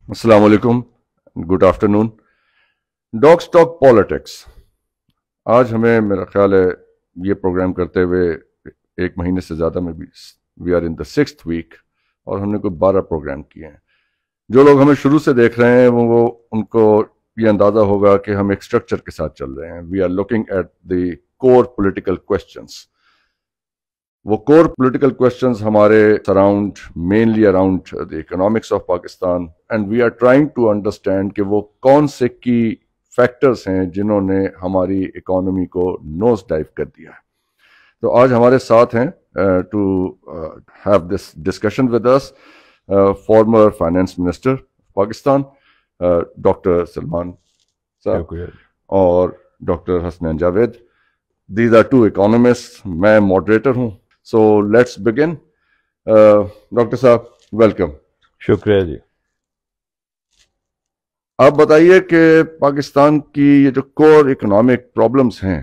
السلام علیکم، good afternoon. Dog talk politics. آج ہمیں میرا خیال ہے یہ پروگرام کرتے ہوئے ایک مہینے سے زیادہ میں بھی وی are in the 6th week اور ہم نے کوئی 12 پروگرام کیے ہیں. جو لوگ ہمیں شروع سے دیکھ رہے ہیں وہ ان کو یہ اندازہ ہوگا کہ ہم ایک اسٹرکچر کے ساتھ چل رہے ہیں. We are looking at the core political questions. وہ کور پولیٹیکل کوشچنز ہمارے surround mainly around the economics of Pakistan, and we are trying to understand کہ وہ کون سے کی فیکٹرز ہیں جنہوں نے ہماری اکانومی کو نوز ڈائیو کر دیا ہے. تو آج ہمارے ساتھ ہیں to have this discussion with us former finance minister Pakistan doctor Salman sahab اور doctor Hasnain Javed. These are two economist, میں ماڈریٹر ہوں. So let's begin. Doctor sahab welcome. شکریہ جی. آپ بتائیے کہ پاکستان کی یہ جو کور اکنامک پرابلمس ہیں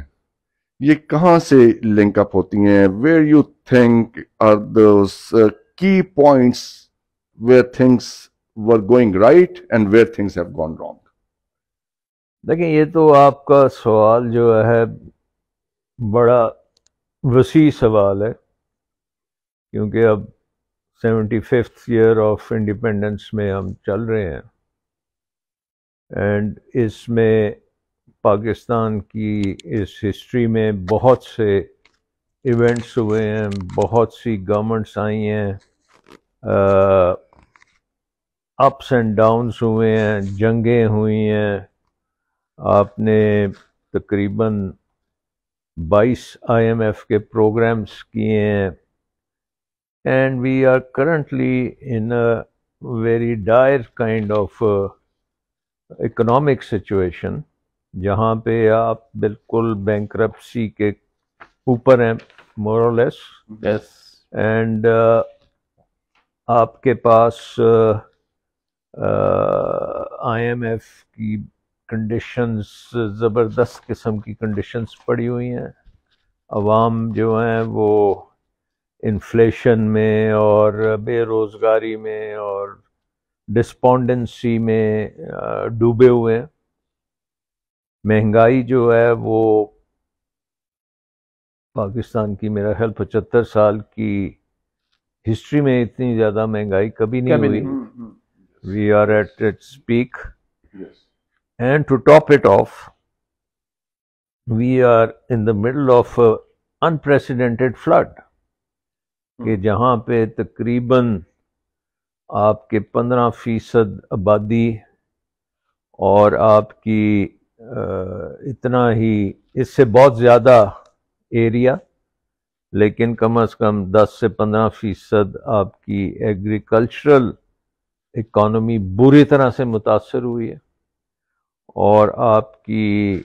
یہ کہاں سے لنک اپ ہوتی ہیں؟ where you think are those key points where things were going right and where things have gone wrong? دیکھیں، یہ تو آپ کا سوال جو ہے بڑا وسیع سوال ہے، کیونکہ اب 75th ایئر آف انڈیپینڈنس میں ہم چل رہے ہیں، اینڈ اس میں پاکستان کی اس ہسٹری میں بہت سے ایونٹس ہوئے ہیں، بہت سی گورنمنٹس آئی ہیں، اپس اینڈ ڈاؤنس ہوئے ہیں، جنگیں ہوئی ہیں. آپ نے تقریباً 22 IMF کے پروگرامز کیے ہیں. And we are currently in a very dire kind of economic situation جہاں پہ آپ بالکل بینکرپسی کے اوپر ہیں more or less. Yes. And آپ کے پاس IMF کی کنڈیشنز زبردست قسم کی کنڈیشنز پڑی ہوئی ہیں. عوام جو ہیں وہ انفلیشن میں اور بے روزگاری میں اور ڈسپونڈنسی میں ڈوبے ہوئے ہیں. مہنگائی جو ہے وہ پاکستان کی میرا خیال 75 سال کی ہسٹری میں اتنی زیادہ مہنگائی کبھی نہیں ہوئی. We are at its peak. And to top it off we are in the middle of unprecedented flood کہ جہاں پہ تقریباً آپ کے 15% آبادی اور آپ کی اتنا ہی اس سے بہت زیادہ ایریا، لیکن کم از کم 10 سے 15% آپ کی ایگریکلچرل اکانومی بری طرح سے متاثر ہوئی ہے، اور آپ کی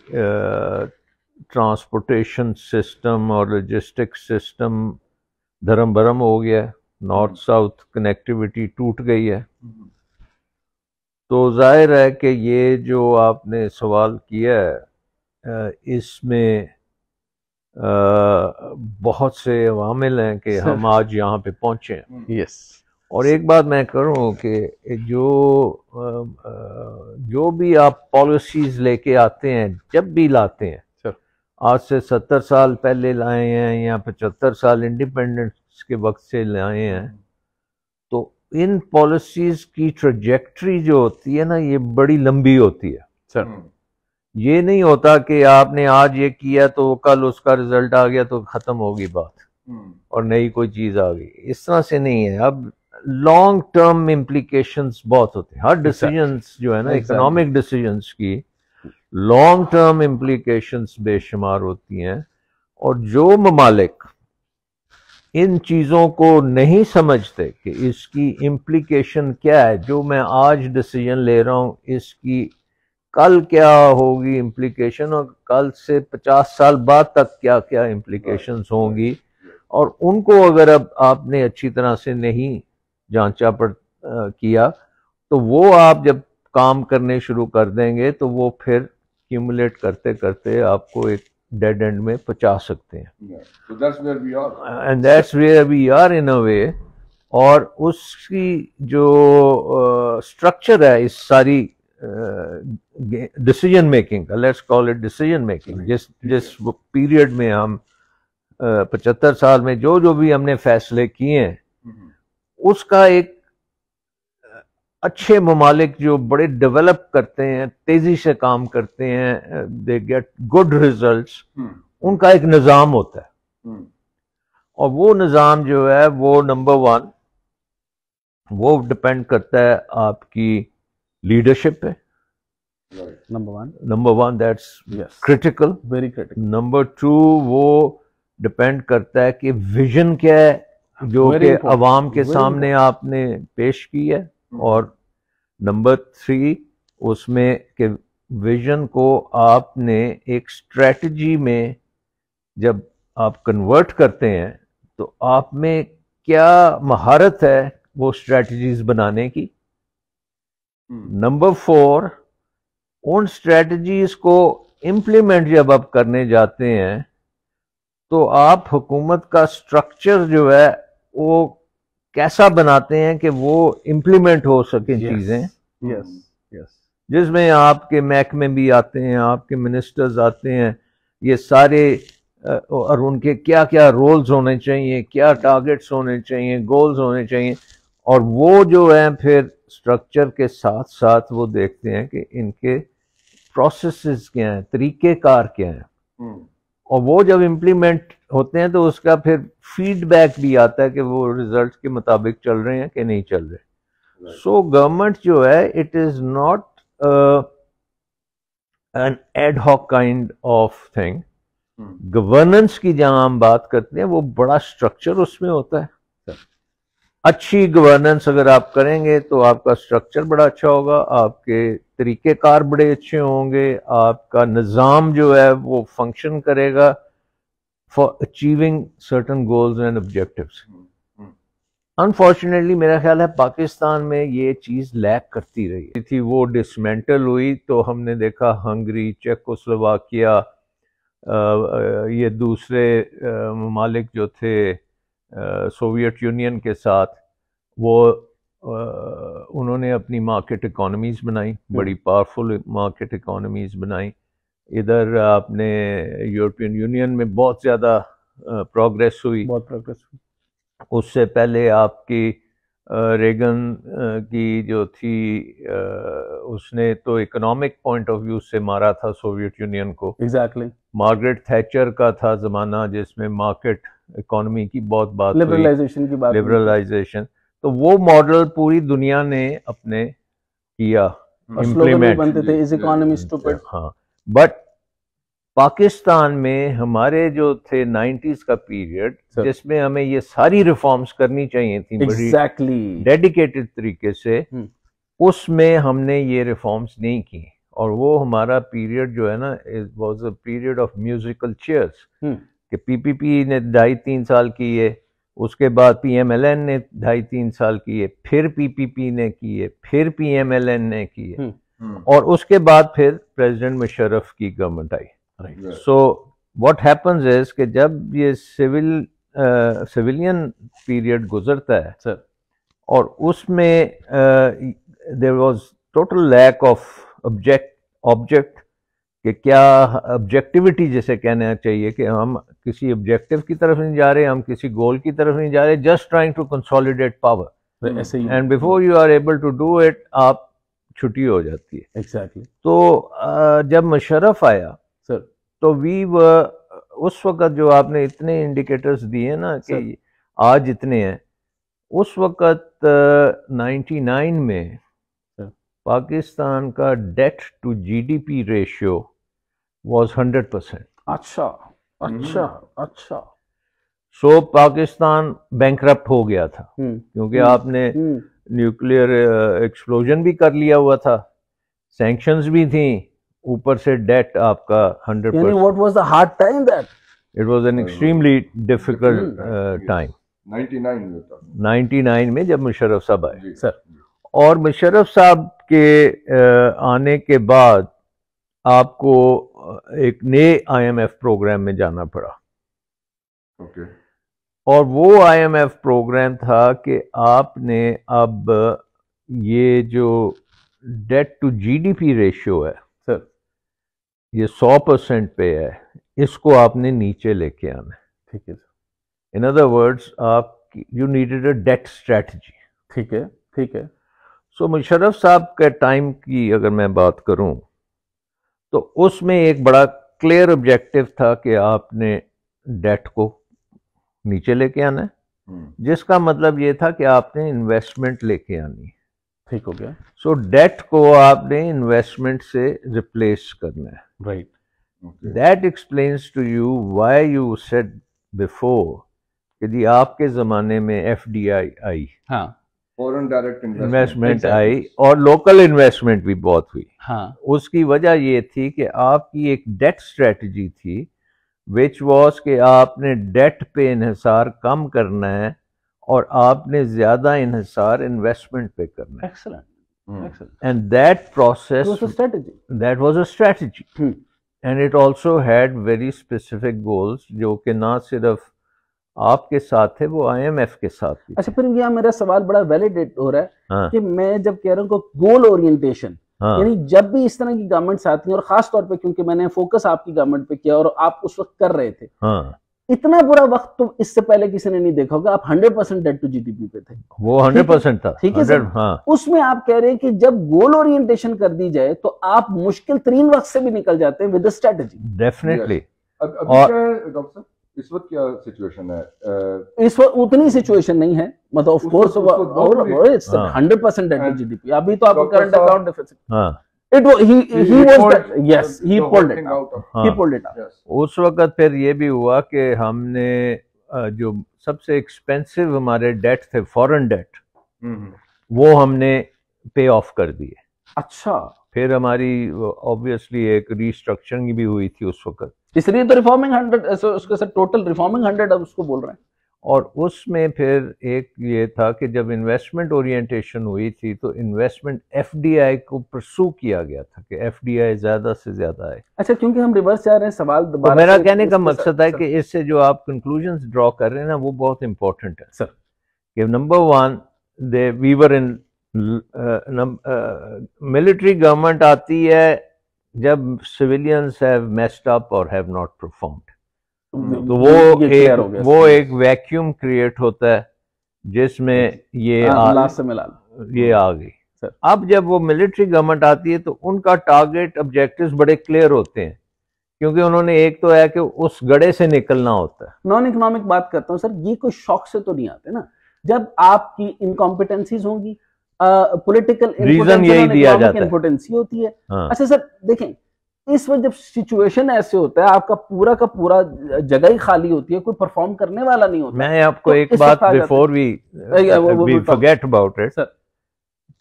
ٹرانسپورٹیشن سسٹم اور لاجسٹک سسٹم دھرم برم ہو گیا ہے. نارتھ ساؤتھ کنیکٹیوٹی ٹوٹ گئی ہے. تو ظاہر ہے کہ یہ جو آپ نے سوال کیا ہے اس میں بہت سے عوامل ہیں کہ ہم آج یہاں پہ پہنچے ہیں. Yes. اور ایک بات میں کروں کہ جو بھی آپ پالیسیز لے کے آتے ہیں، جب بھی لاتے ہیں، آج سے 70 سال پہلے لائے ہیں یا 75 سال انڈیپینڈنس کے وقت سے لائے ہیں، تو ان پالیسیز کی ٹریجیکٹری جو ہوتی ہے نا یہ بڑی لمبی ہوتی ہے. سر یہ نہیں ہوتا کہ آپ نے آج یہ کیا تو کل اس کا رزلٹ آ گیا تو ختم ہوگی بات اور نئی کوئی چیز آ گئی. اس طرح سے نہیں ہے. اب لانگ ٹرم امپلیکیشنز بہت ہوتے ہیں. ہر ڈیسیجنز جو ہے نا اکنامک ڈیسیجنز کی لانگ ٹرم امپلیکیشنز بے شمار ہوتی ہیں، اور جو ممالک ان چیزوں کو نہیں سمجھتے کہ اس کی امپلیکیشن کیا ہے، جو میں آج ڈیسیجن لے رہا ہوں اس کی کل کیا ہوگی امپلیکیشن، اور کل سے 50 سال بعد تک کیا کیا امپلیکیشنز ہوں گی، اور ان کو اگر اب آپ نے اچھی طرح سے نہیں جانچا کیا تو وہ آپ جب کام کرنے شروع کر دیں گے تو وہ پھر کیومولیٹ کرتے کرتے آپ کو ایک ڈیڈ اینڈ میں پہنچا سکتے ہیں. So that's where we are. And that's where we are in a way. اور اس کی جو اسٹرکچر ہے اس ساری ڈیسیجن میکنگ کا, let's call it decision making, جس پیریڈ میں ہم 75 سال میں جو بھی ہم نے فیصلے کیے ہیں, اس کا ایک اچھے ممالک جو بڑے ڈیولپ کرتے ہیں, تیزی سے کام کرتے ہیں, دے گیٹ گڈ ریزلٹس, ان کا ایک نظام ہوتا ہے. اور وہ نظام جو ہے وہ نمبر 1 وہ ڈپینڈ کرتا ہے آپ کی لیڈرشپ پہ. Number 1 that's critical, very critical. Number 2 وہ ڈپینڈ کرتا ہے کہ ویژن کیا ہے جو کہ عوام کے سامنے آپ نے پیش کی ہے. اور نمبر 3 اس میں کہ ویژن کو آپ نے ایک اسٹریٹجی میں جب آپ کنورٹ کرتے ہیں تو آپ میں کیا مہارت ہے وہ اسٹریٹجیز بنانے کی. نمبر 4 ان اسٹریٹجیز کو امپلیمنٹ جب آپ کرنے جاتے ہیں تو آپ حکومت کا اسٹرکچر جو ہے وہ کیسا بناتے ہیں کہ وہ امپلیمنٹ ہو سکیں چیزیں, جس میں آپ کے محکمے بھی آتے ہیں, آپ کے منسٹرز آتے ہیں, یہ سارے, اور ان کے کیا کیا رولز ہونے چاہیے, کیا ٹارگٹس ہونے چاہیے, گولز ہونے چاہیے. اور وہ جو ہیں پھر اسٹرکچر کے ساتھ ساتھ وہ دیکھتے ہیں کہ ان کے پروسیسز کیا ہیں, طریقہ کار کیا ہیں, اور وہ جب امپلیمنٹ ہوتے ہیں تو اس کا پھر فیڈ بیک بھی آتا ہے کہ وہ ریزلٹ کے مطابق چل رہے ہیں کہ نہیں چل رہے. سو گورنمنٹ جو ہے it is not an ad hoc kind of thing. Governance کی جہاں ہم بات کرتے ہیں وہ بڑا اسٹرکچر اس میں ہوتا ہے. اچھی گورننس اگر آپ کریں گے تو آپ کا اسٹرکچر بڑا اچھا ہوگا, آپ کے طریقہ کار بڑے اچھے ہوں گے, آپ کا نظام جو ہے وہ فنکشن کرے گا for achieving certain goals and objectives. Unfortunately میرا خیال ہے پاکستان میں یہ چیز لیک کرتی رہی تھی. وہ ڈسمینٹل ہوئی تو ہم نے دیکھا ہنگری, چیکوسلوواکیا, یہ دوسرے ممالک جو تھے سوویت یونین کے ساتھ, وہ انہوں نے اپنی مارکیٹ اکانومیز بنائی, بڑی پاورفل مارکیٹ اکانومیز بنائی. ادھر آپ نے یورپین یونین میں بہت زیادہ پروگریس ہوئی. اس سے پہلے آپ کی ریگن کی جو تھی اس نے تو اکنامک پوائنٹ آف ویو سے مارا تھا سوویت یونین کو. ایگزیکٹلی. مارگریٹ تھیچر کا تھا زمانہ جس میں مارکیٹ اکانومی کی بہت بات ہوئی, لبرلائزیشن کی بات, لبرلائزیشن. تو وہ ماڈل پوری دنیا نے اپنے کیا, امپلیمنٹ بنتے تھے از اکانومی اسٹوپڈ. ہاں, بٹ پاکستان میں ہمارے جو تھے 90s کا پیریڈ جس میں ہمیں یہ ساری ریفارمز کرنی چاہیے تھیں بڑی ڈیڈیکیٹڈ طریقے سے, اس میں ہم نے یہ ریفارمز نہیں کی. اور وہ ہمارا پیریڈ جو ہے نا was a period of musical chairs, کہ پی پی پی نے 2.5-3 سال کیے, اس کے بعد پی ایم ایل این نے 2.5-3 سال کیے, پھر پی پی پی نے کیے, پھر پی ایم ایل این نے کیے, اور اس کے بعد پھر پریزیڈنٹ مشرف کی government I. So what happens is کہ جب یہ سویلین پیریڈ گزرتا ہے اور اس میں there was total lack of object, کہ کیا آبجیکٹیوٹی جیسے کہنا چاہیے کہ ہم کسی آبجیکٹیو کی طرف نہیں جا رہے, ہم کسی گول کی طرف نہیں جا رہے, just trying to consolidate power, and before you are able to do it آپ چھٹی ہو جاتی ہے. ایگزیکٹلی. تو جب مشرف آیا تو اس وقت جو آپ نے اتنے انڈیکیٹرز دیے نا کہ آج اتنے ہیں, اس وقت 99 میں پاکستان کا debt to G D was ریشیو واز 100%. اچھا اچھا اچھا. سو پاکستان بینکرپٹ ہو گیا تھا کیونکہ آپ نے نیوکلیئر ایکسپلوژن بھی کر لیا ہوا تھا, سینکشنز بھی تھیں, اوپر سے ڈیٹ آپ کا 100%. What was the hard time that? It was an extremely difficult time. 99 میں جب مشرف صاحب آئے سر, اور مشرف صاحب کے آنے کے بعد آپ کو ایک نئے آئی ایم ایف پروگرام میں جانا پڑا. اور وہ IMF پروگرام تھا کہ آپ نے اب یہ جو ڈیٹ ٹو GDP ریشیو ہے سر یہ 100% پہ ہے, اس کو آپ نے نیچے لے کے آنا ہے. ٹھیک ہے سر, ان ادر ورڈز آپ you needed a debt strategy. ٹھیک ہے ٹھیک ہے. سو مشرف صاحب کے ٹائم کی اگر میں بات کروں تو اس میں ایک بڑا کلیئر آبجیکٹو تھا کہ آپ نے ڈیٹ کو نیچے لے کے آنا ہے, جس کا مطلب یہ تھا کہ آپ نے انویسٹمنٹ لے کے آنی ہے. ٹھیک ہو گیا. سو ڈیٹ کو آپ نے انویسٹمنٹ سے ریپلیس کرنا ہے. Right. That explains to you why you said before کہ جی آپ کے زمانے میں FDI آئی, ہاں فورن ڈائریکٹ انویسٹمنٹ آئی, اور لوکل انویسٹمنٹ بھی بہت ہوئی. ہاں اس کی وجہ یہ تھی کہ آپ کی ایک ڈیٹ اسٹریٹجی تھی وچ واز کہ آپ نے ڈیٹ پہ انحصار کم کرنا ہے اور آپ نے زیادہ انحصار انویسٹمنٹ پہ کرنا ہے. Excellent. And that process strategy. That was a strategy and it also had very specific goals جو کہ نہ صرف آپ کے ساتھ تھے, وہ IMF کے ساتھ بھی. اچھا پھر یہاں میرا سوال بڑا ویلیڈیٹ ہو رہا ہے ہاں کہ میں جب کہہ رہا ہوں کہ گول اورینٹیشن, ہاں یعنی جب بھی اس طرح کی گورنمنٹس آتی ہیں, اور خاص طور پہ کیونکہ میں نے فوکس آپ کی گورنمنٹ پہ کیا اور آپ اس وقت کر رہے تھے, ہاں اتنا برا وقت تو اس سے پہلے کسی نے نہیں دیکھا ہوگا. آپ 100% ڈیٹ ٹو GDP پہ تھے. وہ 100% تھا. ٹھیک ہے سر. ہاں اس میں آپ کہہ رہے ہیں کہ جب گول اورینٹیشن کر دی جائے تو آپ مشکل ترین وقت سے بھی نکل جاتے ہیں ود اسٹریٹجی. ڈیفینیٹلی. اس وقت کیا سچویشن ہے؟ اس وقت اتنی سچویشن نہیں ہے, مطلب of course 100% debt to GDP. ابھی تو آپ کو کرنٹ اکاؤنٹ ڈیفیسٹ, ہاں اس وقت پھر یہ بھی ہوا کہ ہم نے جو سب سے ایکسپینسو ہمارے ڈیٹ تھے, فورن ڈیٹ, وہ ہم نے پے آف کر دیے. اچھا, پھر ہماری آبویسلی ایک ریسٹرکچرنگ بھی ہوئی تھی اس وقت, اس لیے تو ریفارمنگ 100 اس کے ساتھ ٹوٹل ریفارمنگ 100 اب اس کو بول رہے ہیں. اور اس میں پھر ایک یہ تھا کہ جب انویسٹمنٹ اورینٹیشن ہوئی تھی تو انویسٹمنٹ FDI کو پرسو کیا گیا تھا کہ FDI زیادہ سے زیادہ ہے. اچھا کیونکہ ہم ریورس جا رہے ہیں, سوال دوبارہ میرا کہنے کا مقصد ہے کہ اس سے جو آپ کنکلوژنز ڈرا کر رہے ہیں نا وہ بہت امپورٹنٹ ہے سر. کہ number 1 we were in military government آتی ہے جب سویلینز ہیو میسڈ اپ اور ہیو ناٹ پرفارمڈ, تو وہ ایک ویکیوم کریٹ ہوتا ہے جس میں یہ آ گئی. اب جب وہ ملٹری گورنمنٹ آتی ہے تو ان کا ٹارگیٹ آبجیکٹیوز بڑے کلیئر ہوتے ہیں, کیونکہ انہوں نے ایک تو ہے کہ اس گڑھے سے نکلنا ہوتا ہے. نان اکنامک بات کرتا ہوں سر, یہ کوئی شوق سے تو نہیں آتے نا, جب آپ کی انکمپیٹنسیز ہوں گی, پولیٹیکل ریزن یہی دیا جاتا ہے, امپورٹنسی ہوتی ہے. اچھا سر دیکھیں, اس وقت جب سچویشن ایسے ہوتا ہے, آپ کا پورا جگہ ہی خالی ہوتی ہے, کوئی پرفارم کرنے والا نہیں ہوتا. میں آپ کو ایک بات before we forget about it,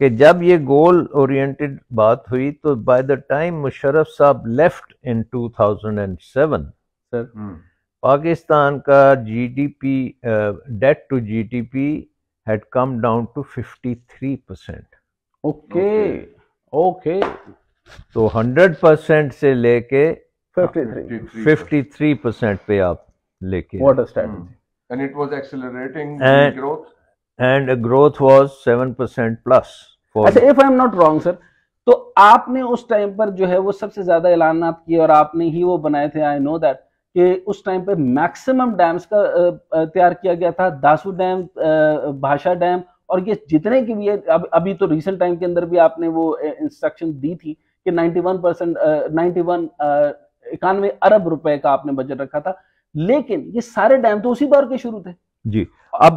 کہ جب یہ گول اورینٹڈ بات ہوئی تو بائی دا ٹائم مشرف صاحب لیفٹ ان 2007 سر, پاکستان کا GDP debt to GDP had come down to 53%. Okay تو 100% سے لے کے 53% پہ آپ لے کے, what a strategy. And it was accelerating growth. And growth was 7% plus. اچھا if I am not wrong sir, تو آپ نے اس ٹائم پر جو ہے وہ سب سے زیادہ اعلانات کیے اور آپ نے ہی وہ بنائے تھے, I know that, کہ اس ٹائم پہ میکسیمم ڈیمز کا تیار کیا گیا تھا, داسو ڈیم, بھاشا ڈیم, اور یہ جتنے کی بھی ہے. ابھی تو ریسنٹ ٹائم کے اندر بھی آپ نے وہ انسٹرکشن دی تھی کہ 91 ارب روپے کا آپ نے بجٹ رکھا تھا, لیکن یہ سارے ڈیم تو اسی دور کے شروع تھے. جی اب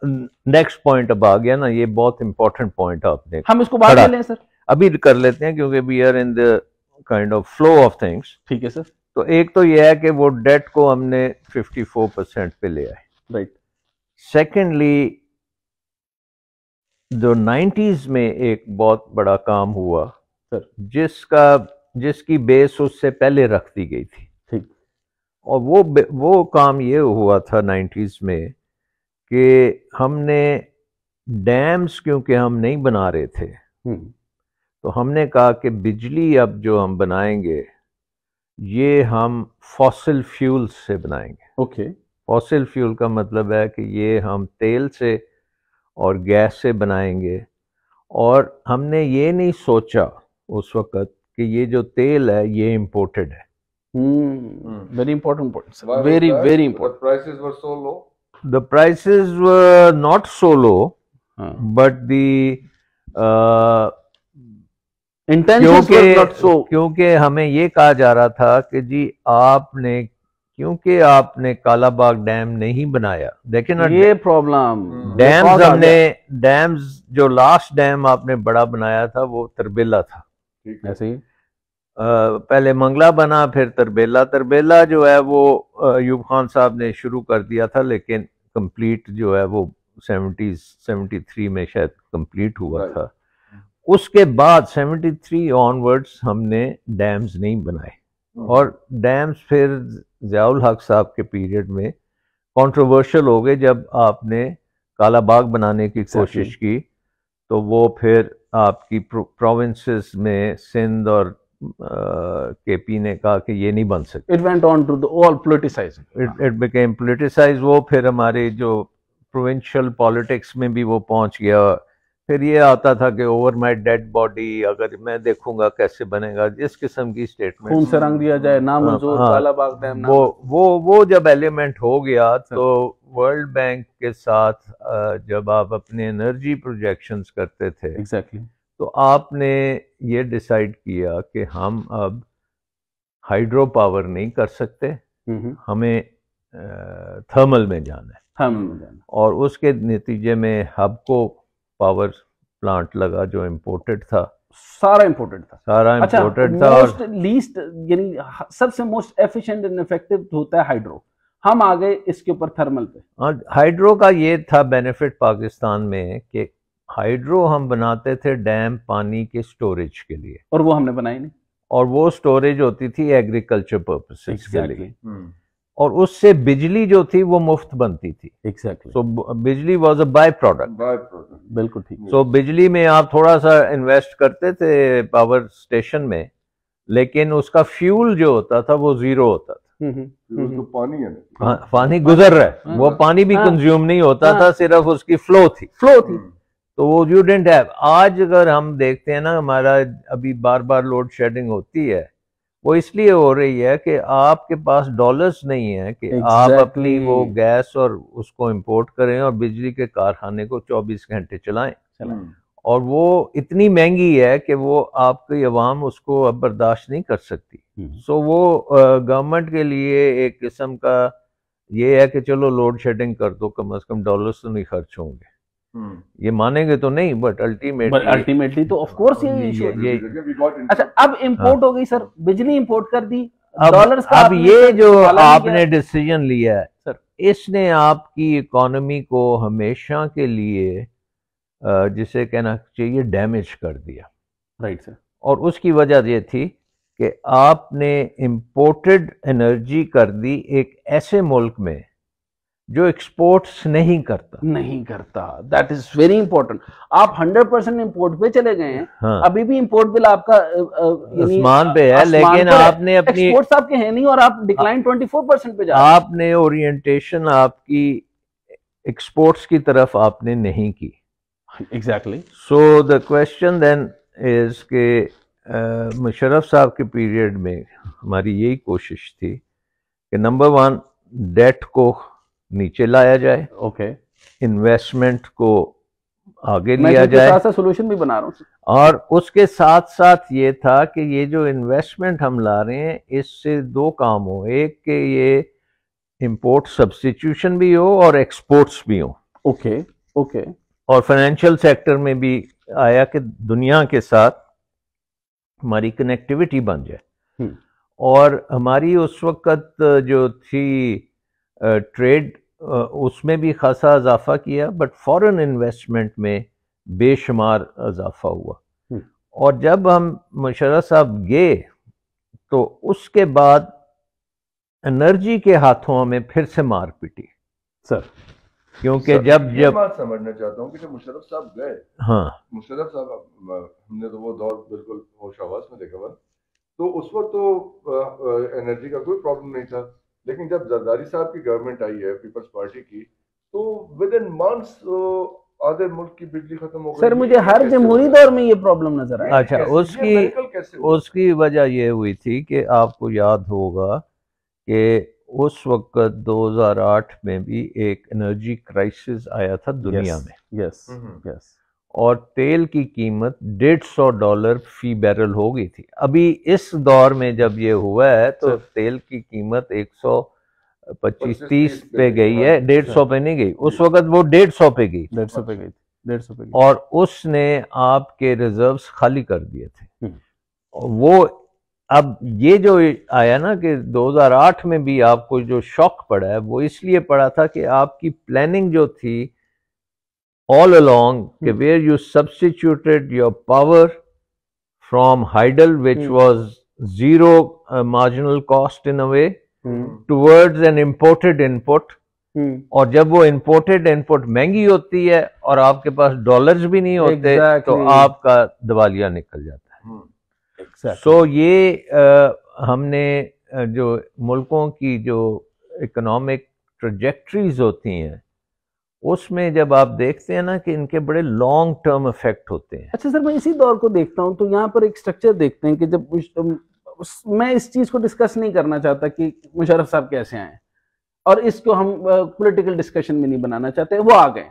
نیکسٹ پوائنٹ اب آ گیا نا, یہ بہت امپورٹنٹ پوائنٹ آپ نے, ہم اس کو بعد میں لیں سر, ابھی کر لیتے ہیں کیونکہ we are in the kind of flow of things. ٹھیک ہے سر. تو ایک تو یہ ہے کہ وہ ڈیٹ کو ہم نے 54% پہ لے آئے. رائٹ. سیکنڈلی جو 90s میں ایک بہت بڑا کام ہوا سر, جس کی بیس اس سے پہلے رکھ دی گئی تھی. ٹھیک. اور وہ کام یہ ہوا تھا 90s میں کہ ہم نے ڈیمز کیونکہ ہم نہیں بنا رہے تھے, تو ہم نے کہا کہ بجلی اب جو ہم بنائیں گے یہ ہم فاسل فیول سے بنائیں گے. اوکے. فاسل فیول کا مطلب ہے کہ یہ ہم تیل سے اور گیس سے بنائیں گے، اور ہم نے یہ نہیں سوچا اس وقت کہ یہ جو تیل ہے یہ امپورٹڈ ہے. Very important point, sir. Very, very important. The prices were so low. The prices were not so low, but the intentions were not so. کیونکہ ہمیں یہ کہا جا رہا تھا کہ جی آپ نے کیونکہ آپ نے کالا باغ ڈیم نہیں بنایا. دیکھیں نا یہ پرابلم ڈیمز ہم نے ڈیمز جو لاسٹ ڈیم آپ نے بڑا بنایا تھا وہ تربیلا تھا. ایسے ہی پہلے منگلہ بنا پھر تربیلا جو ہے وہ ایوب خان صاحب نے شروع کر دیا تھا، لیکن کمپلیٹ جو ہے وہ 73 میں شاید کمپلیٹ ہوا تھا. اس کے بعد 73 آنورڈز ہم نے ڈیمز نہیں بنائے، اور ڈیمز پھر ضیاء الحق صاحب کے پیریڈ میں کنٹروورشل ہو گئے. جب آپ نے کالا باغ بنانے کی کوشش کی تو وہ پھر آپ کی پروونسز میں سندھ اور کے پی نے کہا کہ یہ نہیں بن سکتے. it went on to the all politicizing. It became politicized. وہ پھر ہمارے جو پروونشل پالیٹکس میں بھی وہ پہنچ گیا. پھر یہ آتا تھا کہ اوور مائی ڈیڈ باڈی، اگر میں دیکھوں گا کیسے بنے گا، جس قسم کی اسٹیٹمنٹ خون سے رنگ دیا جائے، نامنظور کالا باغ ڈیم. وہ جب ایلیمنٹ ہو گیا تو ورلڈ بینک کے ساتھ جب آپ اپنے انرجی پروجیکشنز کرتے تھے ایگزیکٹلی تو آپ نے یہ ڈیسائیڈ کیا کہ ہم اب ہائیڈرو پاور نہیں کر سکتے، ہمیں تھرمل میں جانا ہے. اور اس کے نتیجے میں ہب کو پاور پلانٹ لگا جو امپورٹڈ تھا، سارا امپورٹڈ تھا. موسٹ لیسٹ یعنی سب سے موسٹ ایفیشینٹ اینڈ افیکٹو ہوتا ہے ہائیڈرو. ہم آ گئے اس کے اوپر تھرمل پہ. ہائیڈرو کا یہ تھا بینیفٹ پاکستان میں کہ ہائیڈرو ہم بناتے تھے ڈیم پانی کے سٹوریج کے لیے، اور وہ ہم نے بنائی نہیں، اور وہ سٹوریج ہوتی تھی ایگریکلچر پرپسز کے لیے، اور اس سے بجلی جو تھی وہ مفت بنتی تھی. ایگزیکٹلی سو بجلی واز اے بائی پروڈکٹ. بالکل ٹھیک. سو بجلی میں آپ تھوڑا سا انویسٹ کرتے تھے پاور اسٹیشن میں، لیکن اس کا فیول جو ہوتا تھا وہ زیرو ہوتا تھا. پانی گزر رہا ہے، وہ پانی بھی کنزیوم نہیں ہوتا تھا، صرف اس کی فلو تھی. تو وہ یو ڈنٹ ہیو. آج اگر ہم دیکھتے ہیں نا ہمارا ابھی بار بار لوڈ شیڈنگ ہوتی ہے، وہ اس لیے ہو رہی ہے کہ آپ کے پاس ڈالرز نہیں ہیں کہ آپ اپنی وہ گیس اور اس کو امپورٹ کریں اور بجلی کے کارخانے کو 24 گھنٹے چلائیں. اور وہ اتنی مہنگی ہے کہ وہ آپ کی عوام اس کو اب برداشت نہیں کر سکتی. سو وہ گورنمنٹ کے لیے ایک قسم کا یہ ہے کہ چلو لوڈ شیڈنگ کر دو، کم از کم ڈالرز تو نہیں خرچ ہوں گے. یہ مانیں گے تو نہیں، بٹ الٹیمیٹلی تو آف کورس یہ. اچھا اب امپورٹ ہو گئی سر، بجلی امپورٹ کر دی، ڈالرز کا. اب یہ جو آپ نے ڈیسیجن لیا ہے سر، اس نے آپ کی اکانومی کو ہمیشہ کے لیے جسے کہنا چاہیے ڈیمیج کر دیا. Right sir. اور اس کی وجہ یہ تھی کہ آپ نے امپورٹڈ انرجی کر دی ایک ایسے ملک میں جو ایکسپورٹس نہیں کرتا. That is very important. آپ 100% امپورٹ پہ چلے گئے ہیں. ابھی بھی امپورٹ بل آپ کا آسمان پہ ہے، لیکن آپ نے اپنی ایکسپورٹس آپ کے ہیں نہیں، اور آپ ڈکلائن 24% پہ جا رہے ہیں. آپ نے اورینٹیشن آپ کی ایکسپورٹس کی طرف آپ نے نہیں کی. ایگزیکٹلی. سو دا کوشچن دین از کہ مشرف صاحب کے پیریڈ میں ہماری یہی کوشش تھی کہ نمبر 1 ڈیٹ کو نیچے لایا جائے، اوکے، انویسٹمنٹ کو آگے لیا جائے. میں سولوشن بھی بنا رہا ہوں. اور اس کے ساتھ ساتھ یہ تھا کہ یہ جو انویسٹمنٹ ہم لا رہے ہیں اس سے 2 کام ہو، ایک کہ یہ امپورٹ سبسٹیٹیوشن بھی ہو اور ایکسپورٹس بھی ہوں. اوکے. اور فائنینشیل سیکٹر میں بھی آیا کہ دنیا کے ساتھ ہماری کنیکٹیوٹی بن جائے. اور ہماری اس وقت جو تھی ٹریڈ، اس میں بھی خاصا اضافہ کیا، بٹ فورن انویسٹمنٹ میں بے شمار اضافہ ہوا. اور جب ہم مشرف صاحب گئے تو اس کے بعد انرجی کے ہاتھوں ہمیں پھر سے مار پٹی سر. کیونکہ جب بات سمجھنا چاہتا ہوں کہ جب مشرف صاحب گئے، مشرف صاحب ہم نے تو وہ دور بالکل ہوش آواز میں دیکھا ہوا، تو اس وقت تو انرجی کا کوئی پرابلم نہیں تھا. لیکن جب زرداری صاحب کی گورنمنٹ آئی ہے پیپلز پارٹی کی تو ود ان منتھس آدھے ملک کی بجلی ختم ہو گئی. سر مجھے ہر جمہوری دور میں یہ پرابلم نظر آیا. اچھا اس کی وجہ یہ ہوئی تھی کہ آپ کو یاد ہوگا کہ اس وقت 2008 میں بھی ایک انرجی کرائسس آیا تھا دنیا میں. یس یس. اور تیل کی قیمت $150 فی بیرل ہو گئی تھی. ابھی اس دور میں جب یہ ہوا ہے تو تیل کی قیمت 125-130 پہ گئی ہے, 150 پہ نہیں گئی. اس وقت وہ 150 پہ گئی, 150 پہ گئی تھی. اور اس نے آپ کے ریزروز خالی کر دیے تھے. وہ اب یہ جو آیا نا کہ 2008 میں بھی آپ کو جو شوق پڑا ہے وہ اس لیے پڑا تھا کہ آپ کی پلاننگ جو تھی all along, where you substituted your power from Hydel, which was zero marginal cost in a way, towards an imported input. اور جب وہ imported input مہنگی ہوتی ہے اور آپ کے پاس ڈالرز بھی نہیں ہوتے تو آپ کا دیوالیہ نکل جاتا ہے. سو یہ ہم نے جو ملکوں کی جو اکنامک ٹریجیکٹریز ہوتی ہیں اس میں جب آپ دیکھتے ہیں نا کہ ان کے بڑے لانگ ٹرم افیکٹ ہوتے ہیں. اچھا سر میں اسی دور کو دیکھتا ہوں تو یہاں پر ایک سٹرکچر دیکھتے ہیں کہ جب میں اس چیز کو ڈسکس نہیں کرنا چاہتا کہ مشرف صاحب کیسے آئے اور اس کو ہم پولیٹیکل ڈسکشن میں نہیں بنانا چاہتے, وہ آ گئے.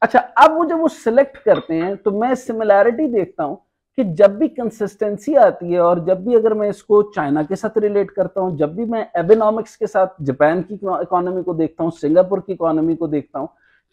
اچھا اب وہ جب وہ سلیکٹ کرتے ہیں تو میں سملیرٹی دیکھتا ہوں کہ جب بھی کنسسٹنسی آتی ہے اور جب بھی اگر میں اس کو چائنا کے ساتھ ریلیٹ کرتا ہوں, جب بھی میں ایبینامکس کے ساتھ جاپان کی اکانومی کو دیکھتا ہوں, سنگاپور کی اکانومی کو دیکھتا ہوں,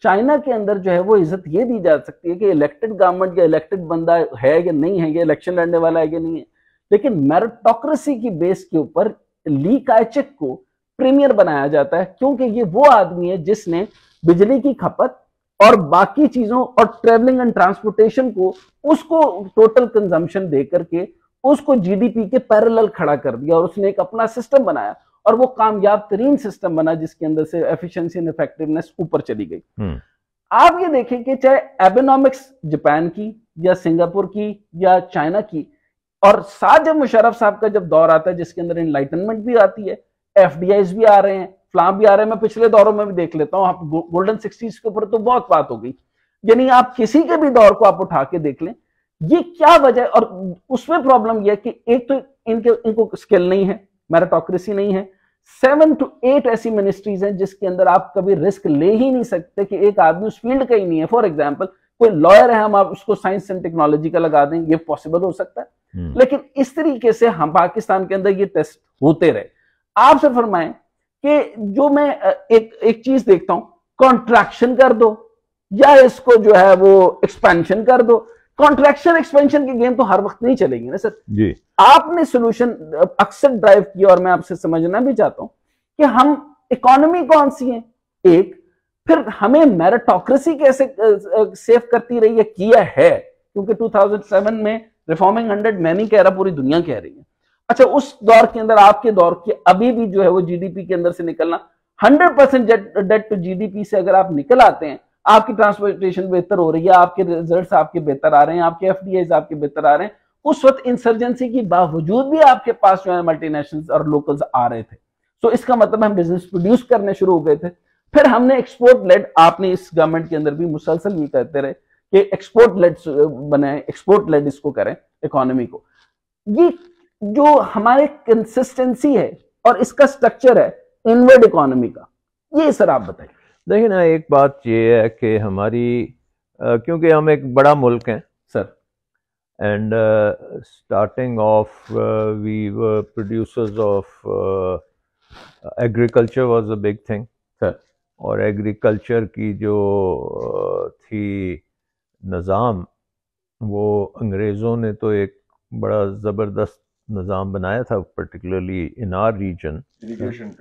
چائنا کے اندر جو ہے وہ عزت یہ دی جا سکتی ہے کہ الیکٹڈ گورنمنٹ یا الیکٹڈ بندہ ہے یا نہیں ہے, یا الیکشن لڑنے والا ہے یا نہیں ہے, لیکن میرٹوکریسی کی بیس کے اوپر لی کائچک کو پریمیئر بنایا جاتا ہے کیونکہ یہ وہ آدمی ہے جس نے بجلی کی کھپت اور باقی چیزوں اور ٹریولنگ اینڈ ٹرانسپورٹیشن کو اس کو ٹوٹل کنزمپشن دے کر کے اس کو جی ڈی پی کے پیرلل کھڑا کر دیا اور اس نے ایک اپنا سسٹم بنایا اور وہ کامیاب ترین سسٹم بنا جس کے اندر سے ایفیشنسی اینڈ ایفیکٹیونیس اوپر چلی گئی. آپ یہ دیکھیں کہ چاہے ایبینامکس جاپان کی یا سنگاپور کی یا چائنا کی, اور ساتھ جب مشرف صاحب کا جب دور آتا ہے جس کے اندر انلائٹنمنٹ بھی آتی ہے, ایف ڈی آئیز بھی آ رہے ہیں, فلاں بھی آ رہے ہیں, میں پچھلے دوروں میں بھی دیکھ لیتا ہوں, آپ گولڈن 60s کے اوپر تو بہت بات ہو گئی, یعنی آپ کسی کے بھی دور کو آپ اٹھا کے دیکھ لیں, یہ کیا وجہ ہے. اور اس میں پرابلم یہ ہے کہ ایک تو ان کو اسکل نہیں ہے, میرٹوکریسی نہیں ہے, 7 to 8 ایسی منسٹریز ہیں جس کے اندر آپ کبھی رسک لے ہی نہیں سکتے کہ ایک آدمی اس فیلڈ کا ہی نہیں ہے. فار ایگزامپل کوئی لائر ہے, ہم آپ اس کو سائنس اینڈ ٹیکنالوجی کا لگا دیں, یہ پاسبل ہو سکتا ہے, لیکن اس طریقے سے ہم پاکستان کے اندر یہ ٹیسٹ ہوتے رہے. آپ سے فرمائیں کہ جو میں ایک چیز دیکھتا ہوں, کانٹریکشن کر دو یا اس کو جو ہے وہ ایکسپینشن کر دو. کانٹریکشن ایکسپینشن کی گیم تو ہر وقت نہیں چلے گی نا سر جی. آپ نے سولوشن اکثر ڈرائیو کیا اور میں آپ سے سمجھنا بھی چاہتا ہوں کہ ہم اکانومی کون سی ہیں, ایک پھر ہمیں میرٹوکریسی کیسے سیو کرتی رہی ہے, کیا ہے, کیونکہ 2007 میں ریفارمنگ 100 میں نہیں کہہ رہا, پوری دنیا کہہ رہی ہے. اچھا اس دور کے اندر آپ کے دور کے ابھی بھی جو ہے وہ جی ڈی پی کے اندر سے نکلنا 100% debt to G D P سے اگر آپ نکل آتے ہیں, آپ کی ٹرانسپورٹیشن بہتر ہو رہی ہے, آپ کے ریزلٹس آپ کے بہتر آ رہے ہیں, آپ کے ایف ڈی آئیز آپ کے بہتر آ رہے ہیں, اس وقت انسرجنسی کی باوجود بھی آپ کے پاس جو ہے ملٹی نیشنلز اور لوکلز آ رہے تھے. سو اس کا مطلب ہم بزنس پروڈیوس کرنے شروع ہو گئے تھے. پھر ہم نے ایکسپورٹ لیڈ, آپ نے اس گورنمنٹ کے اندر بھی مسلسل یہ کہتے رہے کہ ایکسپورٹ لیڈ بنائیں, ایکسپورٹ لیڈ اس کو کریں اکانومی کو. یہ جو ہمارے کنسسٹنسی ہے اور اس کا سٹرکچر ہے انورڈ اکانومی کا, یہ سر آپ بتائیں. دیکھیں نا ایک بات یہ ہے کہ ہماری کیونکہ ہم ایک بڑا ملک ہیں sir, and starting of we were producers of agriculture was a big thing sir, اور ایگریکلچر کی جو تھی نظام وہ انگریزوں نے تو ایک بڑا زبردست نظام بنایا تھا, particularly in our region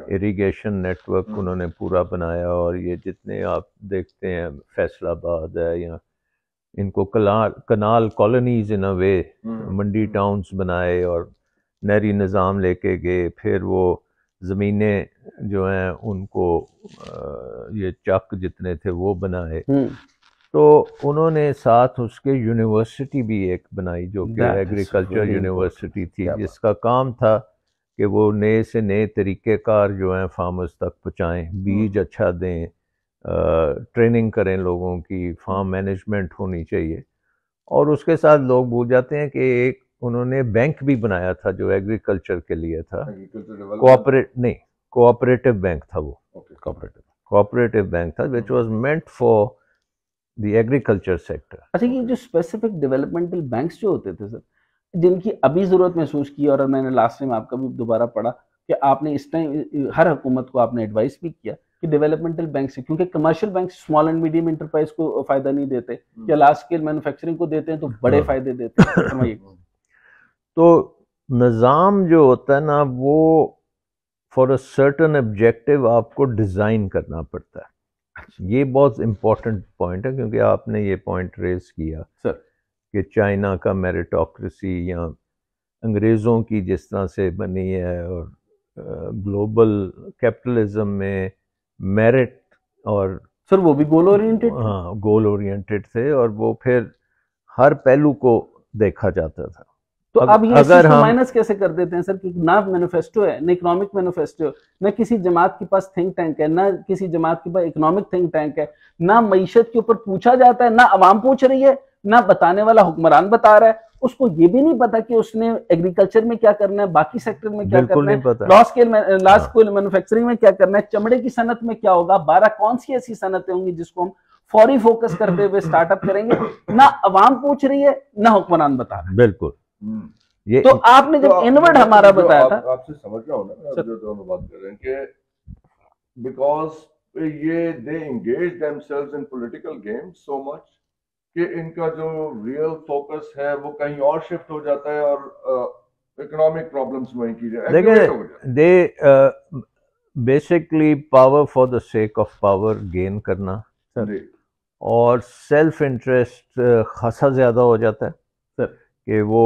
irrigation network انہوں نے پورا بنایا. اور یہ جتنے آپ دیکھتے ہیں فیصل آباد ہے, یا ان کو کنال کالونیز ان اے وے, منڈی ٹاؤنز بنائے اور نہری نظام لے کے گئے. پھر وہ زمینیں جو ہیں ان کو یہ چک جتنے تھے وہ بنائے. تو انہوں نے ساتھ اس کے یونیورسٹی بھی ایک بنائی جو کہ ایگریکلچر یونیورسٹی تھی, جس کا کام تھا کہ وہ نئے سے نئے طریقہ کار جو ہیں فارمرز تک پہنچائیں, بیج اچھا دیں, ٹریننگ کریں لوگوں کی, فارم مینجمنٹ ہونی چاہیے. اور اس کے ساتھ لوگ بھول جاتے ہیں کہ ایک انہوں نے بینک بھی بنایا تھا جو ایگریکلچر کے لیے تھا, کوآپریٹو بینک تھا, وہ کوآپریٹو بینک تھا which was meant for the agriculture sector. اچھا, یہ جو اسپیسیفک ڈیولپمنٹل بینکس جو ہوتے تھے سر, جن کی ابھی ضرورت محسوس کی, اور میں نے لاسٹ ٹائم آپ کا بھی دوبارہ پڑھا کہ آپ نے اس ٹائم ہر حکومت کو آپ نے ایڈوائس بھی کیا کہ ڈیولپمنٹل بینک سے, کیونکہ commercial bank small and medium enterprise کو فائدہ نہیں دیتے, یا لارج اسکیل مینوفیکچرنگ کو دیتے ہیں تو بڑے فائدے دیتے ہیں. تو نظام جو ہوتا ہے نا, وہ فار اے سرٹن آبجیکٹو آپ کو ڈیزائن کرنا پڑتا ہے. یہ بہت امپورٹنٹ پوائنٹ ہے, کیونکہ آپ نے یہ پوائنٹ ریز کیا سر کہ چائنا کا میریٹوکریسی یا انگریزوں کی جس طرح سے بنی ہے, اور گلوبل کیپٹلزم میں میرٹ, اور سر وہ بھی گول اورینٹڈ, ہاں گول اورینٹڈ تھے, اور وہ پھر ہر پہلو کو دیکھا جاتا تھا. تو اب یہ اس کو مائنس کیسے کر دیتے ہیں سر کہ نہ مینیفیسٹو ہے, نہ اکنامک مینیفیسٹو, نہ کسی جماعت کے پاس تھنک ٹینک ہے, نہ کسی جماعت کے پاس اکنامک تھنک ٹینک ہے, نہ معیشت کے اوپر پوچھا جاتا ہے, نہ عوام پوچھ رہی ہے, نہ بتانے والا حکمران بتا رہا ہے. اس کو یہ بھی نہیں پتا کہ اس نے ایگریکلچر میں کیا کرنا ہے, باقی سیکٹر میں کیا کرنا ہے, لارج اسکیل مینوفیکچرنگ میں کیا کرنا ہے, چمڑے کی صنعت میں کیا ہوگا, 12 کون سی ایسی صنعتیں ہوں گی جس کو ہم فوری فوکس کرتے ہوئے سٹارٹ اپ کریں گے. نہ عوام پوچھ رہی ہے, نہ حکمران بتا رہا ہے. بالکل. تو آپ نے جب انورڈ ہمارا بتایا تھا, آپ سے سمجھ رہا ہوں نا جو ہم بات کر رہے ہیں, کہ بیکاز یہ they engage themselves in political games so much کہ ان کا جو ریئل فوکس ہے وہ کہیں اور شفٹ ہو جاتا ہے, اور اکنامک پرابلمس وہیں کی جائے. دیکھیں, they basically power for the sake of power gain کرنا, اور سیلف انٹرسٹ خاصا زیادہ ہو جاتا ہے کہ وہ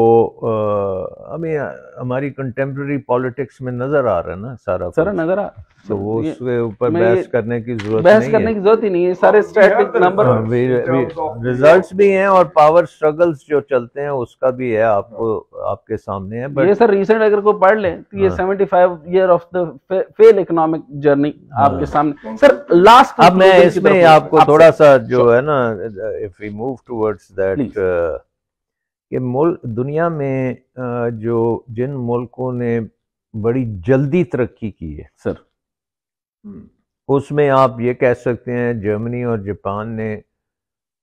ہمیں ہماری کنٹمپرری پالیٹکس میں نظر آ رہا ہے نا سارا نظر آ, تو وہ اس کے اوپر بحث کرنے کی ضرورت ہی نہیں ہے. سارے اسٹیٹک نمبر ریزلٹس بھی ہیں, اور پاور اسٹرگلز جو چلتے ہیں اس کا بھی ہے, آپ کو آپ کے سامنے ہے. یہ سر ریسنٹ اگر کوئی پڑھ لیں تو یہ 75 year of the feel economic journey آپ کے سامنے. سر لاسٹ اب میں اس میں آپ کو تھوڑا سا جو ہے نا, if we move towards that, کہ دنیا میں جو جن ملکوں نے بڑی جلدی ترقی کی ہے سر, اس میں آپ یہ کہہ سکتے ہیں جرمنی اور جاپان نے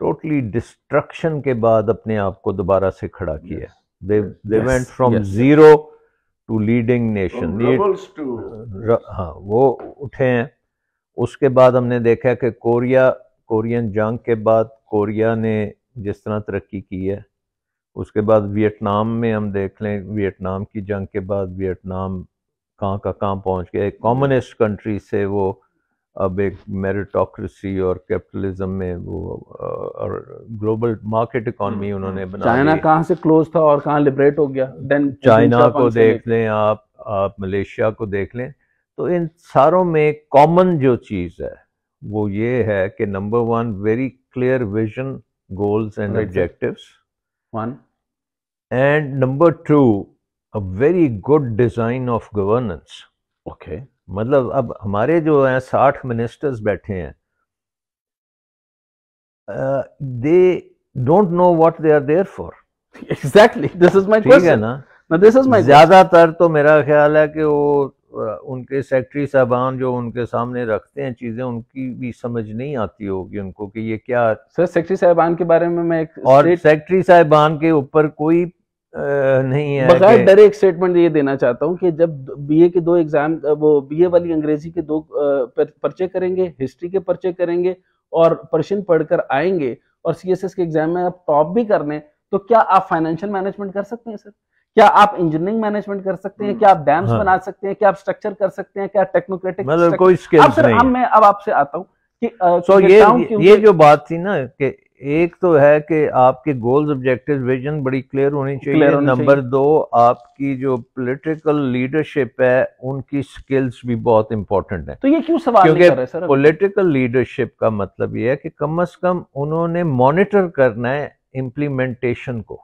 ٹوٹلی ڈسٹرکشن کے بعد اپنے آپ کو دوبارہ سے کھڑا کیا. they went from zero to leading nation. ہاں وہ اٹھے ہیں. اس کے بعد ہم نے دیکھا کہ کورین جنگ کے بعد کوریا نے جس طرح ترقی کی ہے, اس کے بعد ویتنام میں ہم دیکھ لیں, ویتنام کی جنگ کے بعد ویتنام کہاں کا کہاں پہنچ گیا. ایک کمیونسٹ کنٹری سے وہ اب ایک میریٹوکریسی اور کیپٹلزم میں وہ اور گلوبل مارکیٹ اکانومی انہوں نے بنا. چائنا کہاں سے کلوز تھا اور کہاں لبریٹ ہو گیا. چائنا کو دیکھ لیں آپ ملیشیا کو دیکھ لیں. تو ان ساروں میں کامن جو چیز ہے وہ یہ ہے کہ number 1 very clear vision, goals and objectives, and number 2 a very good design of governance. Okay. مطلب اب ہمارے جو ہیں 60 منسٹرز بیٹھے ہیں, they don't know what they are there for. Exactly, this is my question. ٹھیک ہے نا, this is my زیادہ تر تو میرا خیال ہے کہ وہ ان کے سیکٹری صاحبان جو ان کے سامنے رکھتے ہیں چیزیں, ان کی بھی سمجھ نہیں آتی ہوگی ان کو کہ یہ کیا. سر سیکٹری صاحبان کے بارے میں ایک, اور سیکٹری صاحبان کے اوپر کوئی نہیں ہے. بغیر ڈرے ایک اسٹیٹمنٹ یہ دینا چاہتا ہوں کہ جب بی اے کے 2 ایگزام, وہ بی اے والی انگریزی کے 2 پرچے کریں گے, ہسٹری کے پرچے کریں گے, اور پرشین پڑھ کر آئیں گے, اور سی ایس ایس کے ایگزام میں آپ ٹاپ بھی کر لیں, تو کیا آپ فائنینشیل مینجمنٹ کر سکتے ہیں سر؟ کیا آپ انجینئرنگ مینجمنٹ کر سکتے ہیں؟ کیا آپ ڈیمز بنا سکتے ہیں؟ کیا آپ اسٹرکچر کر سکتے ہیں؟ کیا ٹیکنوکریٹک مطلب کوئی سکلز نہیں. اب میں اب آپ سے آتا ہوں کہ یہ جو بات تھی نا کہ ایک تو ہے کہ آپ کے گولز آبجیکٹیوز ویژن بڑی کلیئر ہونی چاہیے. نمبر 2 آپ کی جو پولیٹیکل لیڈرشپ ہے ان کی سکلز بھی بہت امپورٹنٹ ہیں. تو یہ کیوں سوال نہیں کر رہے سر؟ پولیٹیکل لیڈرشپ کا مطلب یہ ہے کہ کم از کم انہوں نے مانیٹر کرنا ہے امپلیمنٹیشن کو.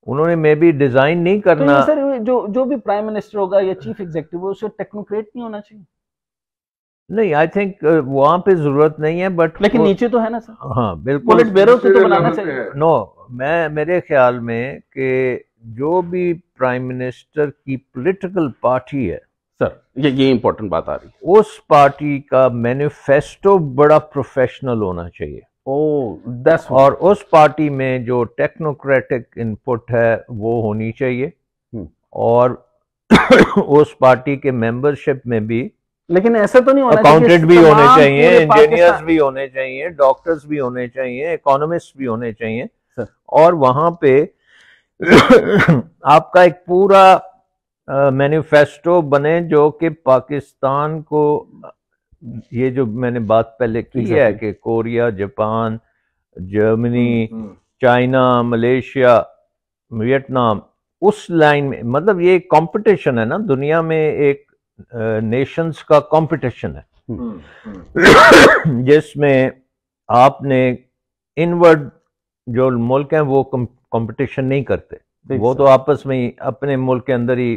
انہوں نے مے بی ڈیزائن نہیں کرنا. سر کہ جو بھی پرائم منسٹر ہوگا یا چیف ایگزیکٹو اسے ٹیکنوکریٹ نہیں ہونا چاہیے؟ نہیں، آئی تھنک وہاں پہ ضرورت نہیں ہے، بٹ لیکن نیچے تو ہے نا سر، ہاں بالکل پولیٹ بیورو کو تو بنانا چاہیے. نو، میرے خیال میں کہ جو بھی پرائم منسٹر کی پولیٹیکل پارٹی ہے سر، یہ امپورٹنٹ بات آ رہی ہے، اس پارٹی کا مینیفیسٹو بڑا پروفیشنل ہونا چاہیے. اور اس پارٹی میں جو ٹیکنوکریٹک ان پٹ ہے وہ ہونی چاہیے، اور اس پارٹی کے ممبرشپ میں بھی لیکن ایسا تو نہیں ہونا اکاؤنٹنٹ بھی ہونے چاہیے، انجینئرز بھی ہونے چاہیے، ڈاکٹرز بھی ہونے چاہیے، اکانومسٹ بھی ہونے چاہیے، اور وہاں پہ آپ کا ایک پورا مینیفیسٹو بنے جو کہ پاکستان کو، یہ جو میں نے بات پہلے کی ہے کہ Korea, Japan, Germany, China, Malaysia, Vietnam, اس لائن میں، مطلب یہ ایک کمپٹیشن ہے نا دنیا میں، ایک نیشنز کا کمپٹیشن ہے جس میں آپ نے انورڈ جو ملک ہیں وہ کمپٹیشن نہیں کرتے، وہ تو آپس میں ہی اپنے ملک کے اندر ہی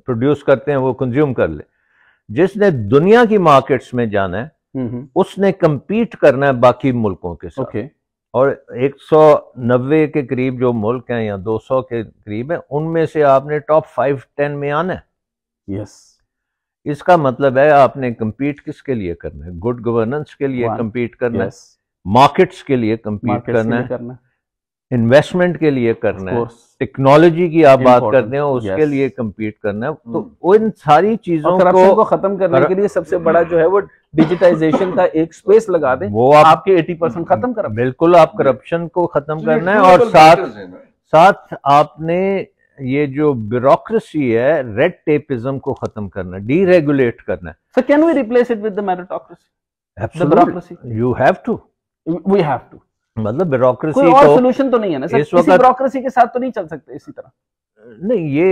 پروڈیوس کرتے ہیں، وہ کنزیوم کر لے. جس نے دنیا کی مارکیٹس میں جانا ہے اس نے کمپیٹ کرنا ہے باقی ملکوں کے ساتھ، اور 190 کے قریب جو ملک ہیں یا 200 کے قریب ہیں، ان میں سے آپ نے ٹاپ 5-10 میں آنا ہے. اس کا مطلب ہے آپ نے کمپیٹ کس کے لیے کرنا ہے؟ گڈ گورننس کے لیے کمپیٹ کرنا ہے، مارکیٹس کے لیے کمپیٹ کرنا ہے، انویسٹمنٹ کے لیے کرنا ہے، ٹیکنالوجی کی آپ بات کرتے ہیں اس کے لیے کمپیٹ کرنا ہے. تو ان ساری چیزوں کو ختم کرنے کے لیے سب سے بڑا جو ہے وہ ڈیجیٹائزیشن کا ایک سپیس لگا دیں، وہ آپ کے 80% ختم کرنا. بالکل، آپ کرپشن کو ختم کرنا ہے، اور ساتھ آپ نے یہ جو بیوروکریسی ہے، ریڈ ٹیپزم کو ختم کرنا ہے، ڈی ریگولیٹ کرنا ہے. So can we replace it with the meritocracy? Absolutely. You have to. We have to. مطلب بیوروکریسی کوئی اور سولوشن تو نہیں ہے نا سر، اسی بیوروکریسی کے ساتھ تو نہیں چل سکتے اسی طرح. نہیں، یہ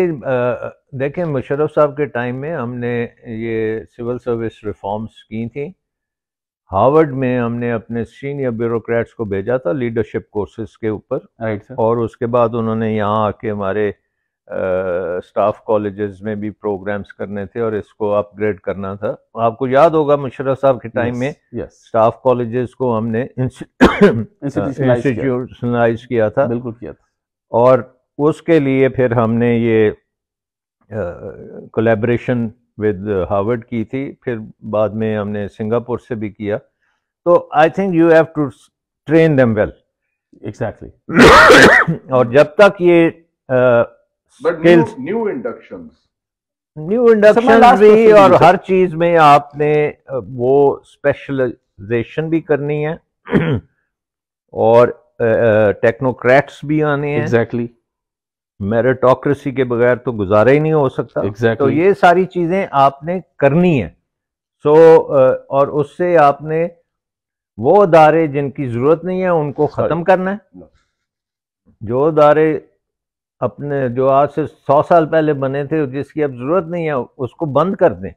دیکھیں مشرف صاحب کے ٹائم میں ہم نے یہ سول سروس ریفارمز کی تھیں. ہارورڈ میں ہم نے اپنے سینئر بیوروکریٹس کو بھیجا تھا لیڈرشپ کورسز کے اوپر، اور اس کے بعد انہوں نے یہاں آ کے ہمارے اسٹاف کالجز میں بھی پروگرامز کرنے تھے اور اس کو اپ گریڈ کرنا تھا. آپ کو یاد ہوگا مشرف صاحب کے ٹائم میں اسٹاف کالجز کو ہم نے انسٹیٹیوشنلائز کیا تھا، بالکل کیا تھا، اور اس کے لیے پھر ہم نے یہ کولیبریشن ود ہارورڈ کی تھی، پھر بعد میں ہم نے سنگاپور سے بھی کیا. تو I think you have to train them well. Exactly. اور جب تک یہ نیو انڈکشنز بھی، اور ہر چیز میں آپ نے وہ اسپیشلائزیشن بھی کرنی ہے، اور ٹیکنوکریٹس بھی آنے ہیں. ایگزیکٹلی. میرٹوکریسی کے بغیر تو گزارا ہی نہیں ہو سکتا. تو یہ ساری چیزیں آپ نے کرنی ہے. اور اس سے آپ نے وہ ادارے جن کی ضرورت نہیں ہے ان کو ختم کرنا ہے. جو ادارے اپنے جو آج سے 100 سال پہلے بنے تھے جس کی اب ضرورت نہیں ہے اس کو بند کر دیں،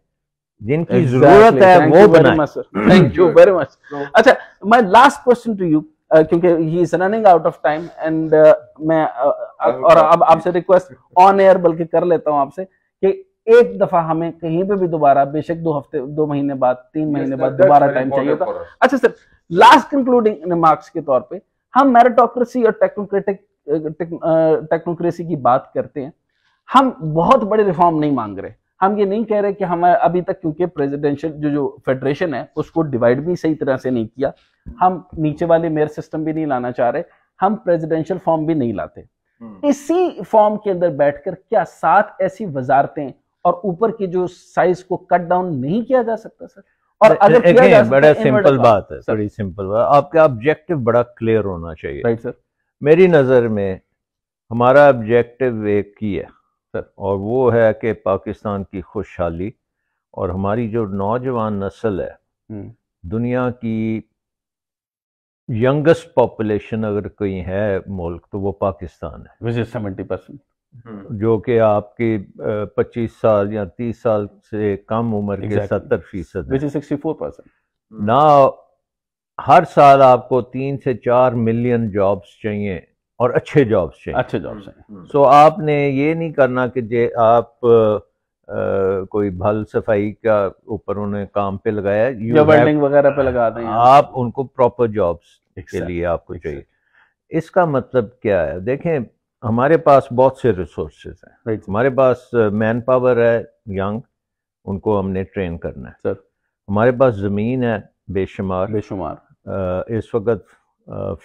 جن کی ضرورت ہے وہ بنائیں. Thank you very much. اچھا، my last question to you, کیونکہ he is running out of time, and میں اور اب آپ سے ریکویسٹ آن ایئر بلکہ کر لیتا ہوں آپ سے کہ ایک دفعہ ہمیں کہیں پہ بھی دوبارہ، بے شک 2 ہفتے 2 مہینے بعد 3 مہینے بعد دوبارہ ٹائم چاہیے ہوتا. اچھا سر، لاسٹ کنکلوڈنگ ریمارکس کے طور پہ ہم میرٹوکریسی اور ٹیکنوکریسی کی بات کرتے ہیں، ہم بہت بڑے ریفارم نہیں مانگ رہے. ہم یہ نہیں کہہ رہے کہ ہمیں ابھی تک، کیونکہ پریزیڈنشل جو فیڈریشن ہے اس کو ڈیوائڈ بھی صحیح طرح سے نہیں کیا، ہم نیچے والے میئر سسٹم بھی نہیں لانا چاہ رہے، ہم پریزیڈنشل فارم بھی نہیں لاتے. اسی فارم کے اندر بیٹھ کر کیا 7 ایسی وزارتیں اور اوپر کی جو سائز کو کٹ ڈاؤن نہیں کیا جا سکتا سر؟ اور اگر کیا جا سکتا، بڑا سمپل بات ہے، بڑی سمپل بات. آپ کا آبجیکٹو بڑا کلیئر ہونا چاہیے. Right sir. میری نظر میں ہمارا آبجیکٹو ایک ہی ہے سر، اور وہ ہے کہ پاکستان کی خوشحالی، اور ہماری جو نوجوان نسل ہے، دنیا کی ینگسٹ پاپولیشن اگر کوئی ہے ملک تو وہ پاکستان ہے، which is 70%. جو کہ آپ کی 25 سال یا 30 سال سے کم عمر کے 70% which is 64%. نہ ہر سال آپ کو 3 سے 4 ملین جابز چاہیے، اور اچھے جابس چاہیے. اچھے جابس ہیں. سو آپ نے یہ نہیں کرنا کہ آپ کوئی بھل صفائی کا اوپر انہیں کام پہ لگایا یا ویلڈنگ وغیرہ پہ لگا دیں, آپ ان کو پراپر جابس کے لیے آپ کو چاہیے. اس کا مطلب کیا ہے؟ دیکھیں ہمارے پاس بہت سے ریسورسز ہیں. ہمارے پاس مین پاور ہے ینگ, ان کو ہم نے ٹرین کرنا ہے. سر ہمارے پاس زمین ہے بے شمار. اس وقت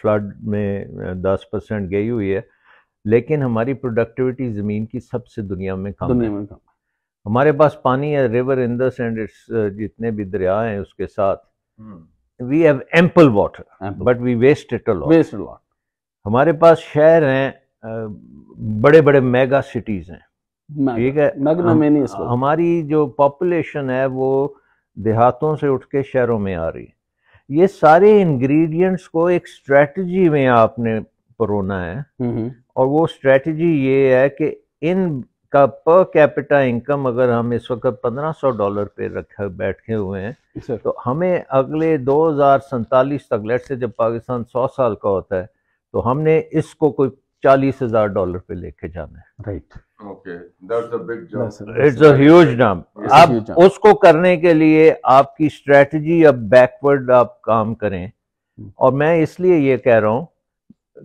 فلڈ میں 10% گئی ہوئی ہے, لیکن ہماری پروڈکٹیوٹی زمین کی سب سے دنیا میں کم ہے. ہمارے پاس پانی ہے, ریور انڈس اینڈ جتنے بھی دریا ہیں اس کے ساتھ, we have ample water but we waste it a lot. ہمارے پاس شہر ہیں, بڑے بڑے میگا سٹیز ہیں, ٹھیک ہے. ہماری جو پاپولیشن ہے وہ دیہاتوں سے اٹھ کے شہروں میں آ رہی ہے. یہ سارے انگریڈینٹس کو ایک اسٹریٹجی میں آپ نے پرونا ہے, اور وہ اسٹریٹجی یہ ہے کہ ان کا پر کیپٹا انکم اگر ہم اس وقت $1500 پہ بیٹھے ہوئے ہیں, تو ہمیں اگلے 2047 تک, لیٹ سے جب پاکستان 100 سال کا ہوتا ہے, تو ہم نے اس کو کوئی $40,000 پہ لے کے جانا ہے. Right, it's a huge number. اب اس کو کرنے کے لیے آپ کی اسٹریٹجی اب بیکورڈ آپ کام کریں, اور میں اس لیے یہ کہہ رہا ہوں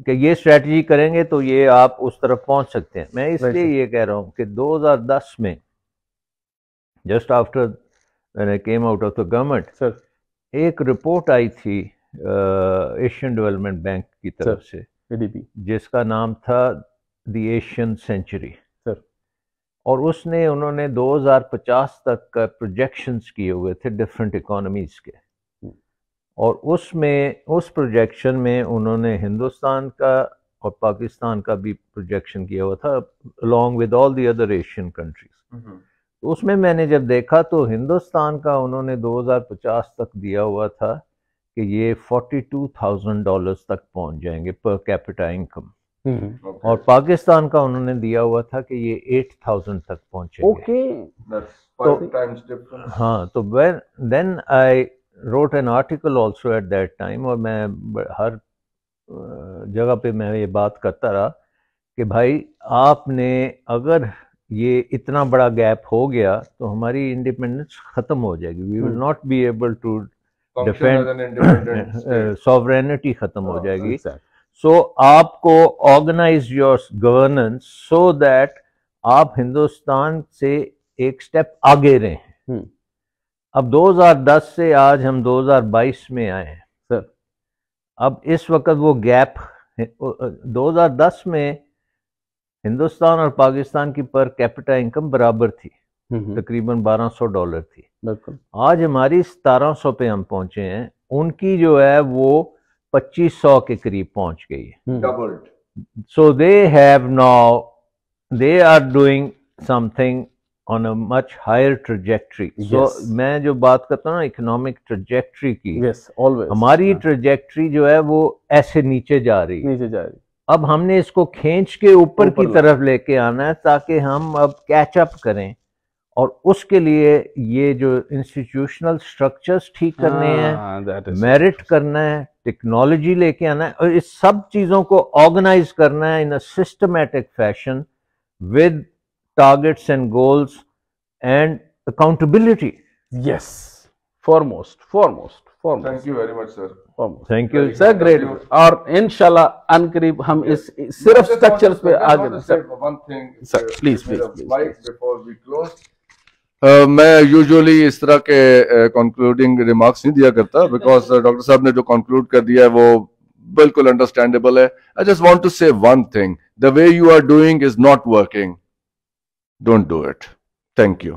کہ یہ اسٹریٹجی کریں گے تو یہ آپ اس طرف پہنچ سکتے ہیں. میں اس لیے یہ کہہ رہا ہوں کہ 2010 میں just after when I came out of the government, ایک رپورٹ آئی تھی ایشین ڈیولپمنٹ بینک کی طرف سے, جس کا نام تھا دی ایشین سینچری, اور اس نے انہوں نے 2050 تک کا پروجیکشنز کیے ہوئے تھے ڈفرینٹ اکانومیز کے, اور اس پروجیکشن میں انہوں نے ہندوستان کا اور پاکستان کا بھی پروجیکشن کیا ہوا تھا along with all the other Asian countries. اس میں نے جب دیکھا تو ہندوستان کا انہوں نے 2050 تک دیا ہوا تھا کہ یہ $42,000 تک پہنچ جائیں گے پر کیپٹا انکم, اور پاکستان کا انہوں نے دیا ہوا تھا کہ یہ 8,000 تک پہنچے گے. ہاں, تو then I wrote an article also at that time, اور میں ہر جگہ پہ میں یہ بات کرتا رہا کہ بھائی آپ نے اگر یہ اتنا بڑا گیپ ہو گیا تو ہماری انڈیپینڈنس ختم ہو جائے گی. We will not be able to defend, sovereignty ختم ہو جائے گی. سو آپ کو organise your governance so that آپ ہندوستان سے ایک سٹیپ آگے رہیں. اب 2010 سے آج ہم 2022 میں آئے ہیں. اب اس وقت وہ گیپ, 2010 میں ہندوستان اور پاکستان کی پر کیپٹا انکم برابر تھی, تقریباً $1,200 تھی. آج ہماری 1700 پہ ہم پہنچے ہیں, ان کی جو ہے وہ 2500 کے قریب پہنچ گئی ہے. سو they are doing something on a much higher trajectory. So میں جو بات کرتا ہوں نا اکنامک ٹریجیکٹری کی, ہماری ٹریجیکٹری جو ہے وہ ایسے نیچے جا رہی ہے. اب ہم نے اس کو کھینچ کے اوپر کی طرف لے کے آنا ہے تاکہ ہم اب کیچ اپ کریں, اور اس کے لیے یہ جو انسٹیٹیوشنل سٹرکچرز ٹھیک کرنے ہیں, میرٹ کرنا ہے, ٹیکنالوجی لے کے آنا ہے, اور اس سب چیزوں کو آرگنائز کرنا ہے in a systematic fashion with targets and goals and accountability. Yes, foremost. Thank you very much, sir. Thank you, sir. Great. اور انشاءاللہ ان قریب ہم اس صرف سٹرکچرز پہ آگے. Sir, one thing, sir, please. Before we close, میں یوزلی اس طرح کے کنکلوڈنگ ریمارکس نہیں دیا کرتا, بیکاز ڈاکٹر صاحب نے جو کنکلوڈ کر دیا ہے وہ بالکل انڈرسٹینڈیبل ہے. I just want to say one thing. The way you are doing is not working. Don't do it. Thank you.